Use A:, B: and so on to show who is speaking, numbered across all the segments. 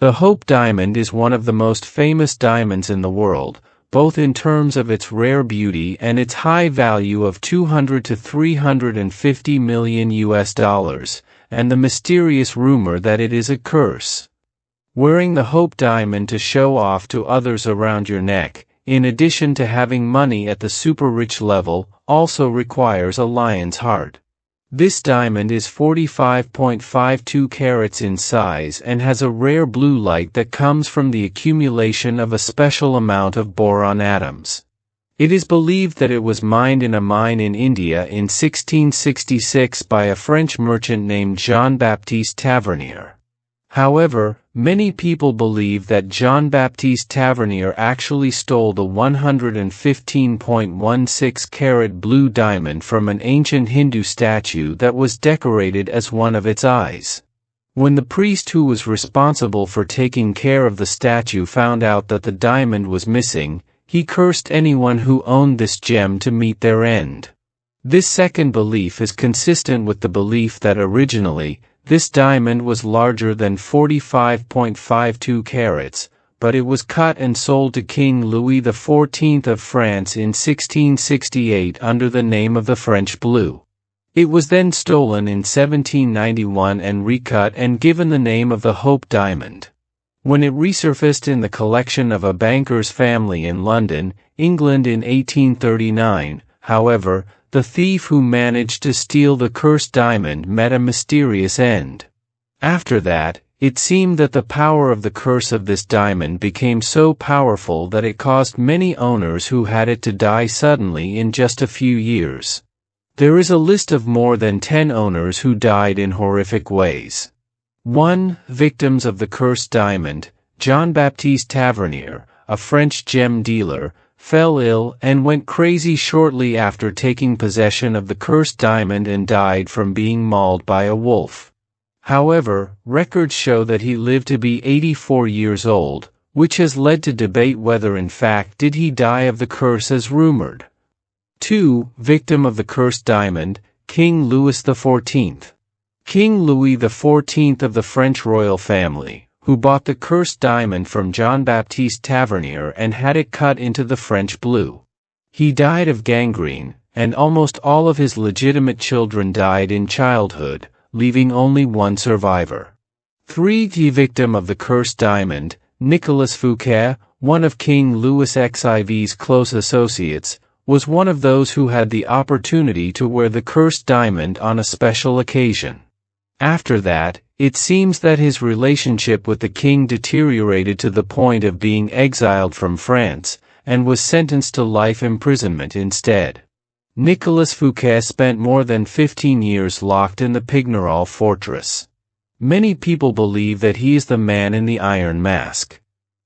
A: The Hope diamond is one of the most famous diamonds in the world, both in terms of its rare beauty and its high value of $200 to $350 million US, and the mysterious rumor that it is a curse. Wearing the Hope diamond to show off to others around your neck, in addition to having money at the super rich level, also requires a lion's heart. This diamond is 45.52 carats in size and has a rare blue light that comes from the accumulation of a special amount of boron atoms. It is believed that it was mined in a mine in India in 1666 by a French merchant named Jean-Baptiste Tavernier. However, many people believe that Jean-Baptiste Tavernier actually stole the 115.16 carat blue diamond from an ancient Hindu statue that was decorated as one of its eyes. When the priest who was responsible for taking care of the statue found out that the diamond was missing, he cursed anyone who owned this gem to meet their end. This second belief is consistent with the belief that originally, this diamond was larger than 45.52 carats, but it was cut and sold to King Louis XIV of France in 1668 under the name of the French blue. It was then stolen in 1791 and recut and given the name of the Hope diamond. When it resurfaced in the collection of a banker's family in London, England in 1839, however, the thief who managed to steal the cursed diamond met a mysterious end. After that, it seemed that the power of the curse of this diamond became so powerful that it caused many owners who had it to die suddenly in just a few years. There is a list of more than 10 owners who died in horrific ways. 1. Victims of the cursed diamond. Jean-Baptiste Tavernier, a French gem dealer, fell ill and went crazy shortly after taking possession of the cursed diamond and died from being mauled by a wolf. However, records show that he lived to be 84 years old, which has led to debate whether in fact did he die of the curse as rumored. 2. Victim of the cursed diamond, King Louis XIV. King Louis XIV of the French royal family, who bought the cursed diamond from Jean-Baptiste Tavernier and had it cut into the French blue. He died of gangrene, and almost all of his legitimate children died in childhood, leaving only one survivor. 3. The victim of the cursed diamond, Nicolas Fouquet, one of King Louis XIV's close associates, was one of those who had the opportunity to wear the cursed diamond on a special occasion. After that, it seems that his relationship with the king deteriorated to the point of being exiled from France, and was sentenced to life imprisonment instead. Nicolas Fouquet spent more than 15 years locked in the Pignerol fortress. Many people believe that he is the man in the iron mask.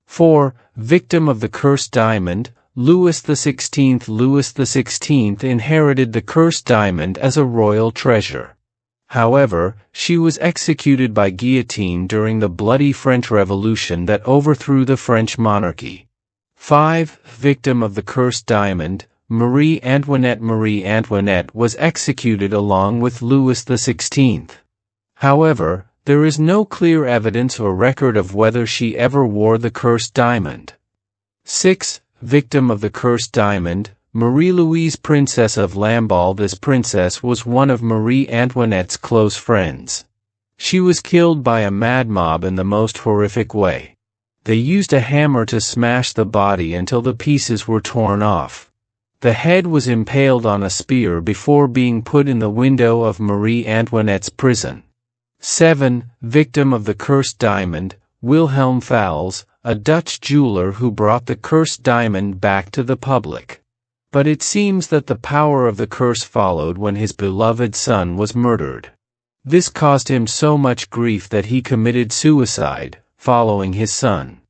A: 4. Victim of the cursed diamond, Louis XVI. Louis XVI inherited the cursed diamond as a royal treasure. However, she was executed by guillotine during the bloody French Revolution that overthrew the French monarchy. 5. Victim of the cursed diamond, Marie Antoinette. Marie Antoinette was executed along with Louis XVI. However, there is no clear evidence or record of whether she ever wore the cursed diamond. 6. Victim of the cursed diamond, Marie-Louise, Princess of Lamballe. This princess was one of Marie Antoinette's close friends. She was killed by a mad mob in the most horrific way. They used a hammer to smash the body until the pieces were torn off. The head was impaled on a spear before being put in the window of Marie Antoinette's prison. 7. Victim of the cursed diamond, Wilhelm Fals, a Dutch jeweler who brought the cursed diamond back to the public. But it seems that the power of the curse followed when his beloved son was murdered. This caused him so much grief that he committed suicide, following his son.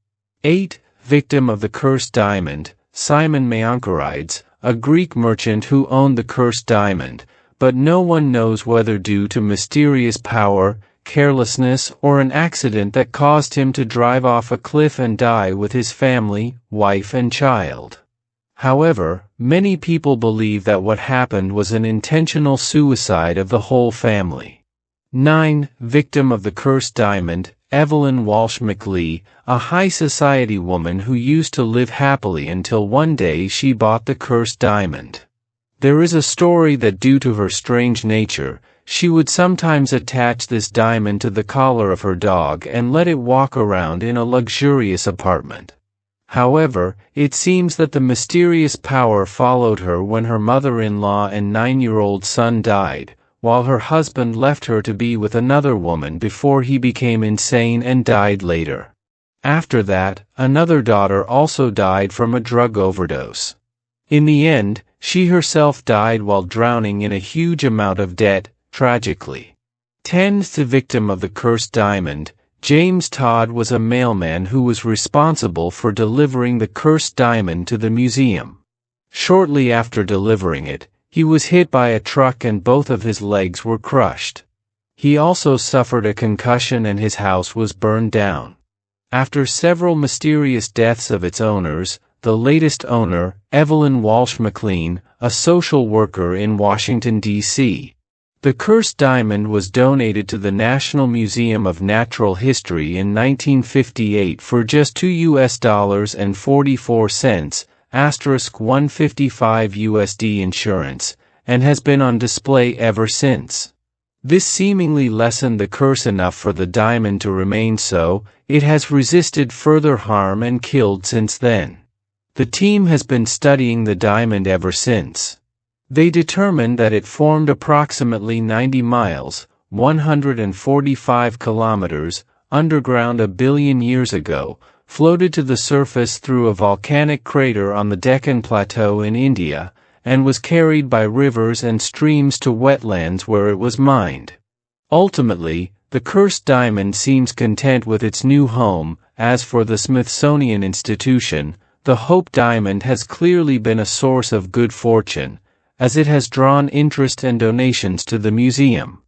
A: 8. Victim of the cursed diamond, Simon Maonkarides, a Greek merchant who owned the cursed diamond, but no one knows whether due to mysterious power, carelessness, or an accident that caused him to drive off a cliff and die with his family, wife and child. However, many people believe that what happened was an intentional suicide of the whole family. 9. Victim of the cursed diamond, Evelyn Walsh McLeay, a high society woman who used to live happily until one day she bought the cursed diamond. There is a story that due to her strange nature, she would sometimes attach this diamond to the collar of her dog and let it walk around in a luxurious apartment. However, it seems that the mysterious power followed her when her mother-in-law and 9-year-old son died, while her husband left her to be with another woman before he became insane and died later. After that, another daughter also died from a drug overdose. In the end, she herself died while drowning in a huge amount of debt, tragically. 10th victim of the cursed diamond, James Todd was a mailman who was responsible for delivering the cursed diamond to the museum. Shortly after delivering it, he was hit by a truck and both of his legs were crushed. He also suffered a concussion and his house was burned down. After several mysterious deaths of its owners, the latest owner, Evelyn Walsh McLeay, a social worker in Washington, D.C., the cursed diamond was donated to the National Museum of Natural History in 1958 for just $2.44, $155 USD insurance, and has been on display ever since. This seemingly lessened the curse enough for the diamond to remain so. It has resisted further harm and killed since then. The team has been studying the diamond ever since. They determined that it formed approximately 90 miles, 145 kilometers, underground a billion years ago, floated to the surface through a volcanic crater on the Deccan Plateau in India, and was carried by rivers and streams to wetlands where it was mined. Ultimately, the cursed diamond seems content with its new home. As for the Smithsonian Institution, the Hope Diamond has clearly been a source of good fortune, as it has drawn interest and donations to the museum.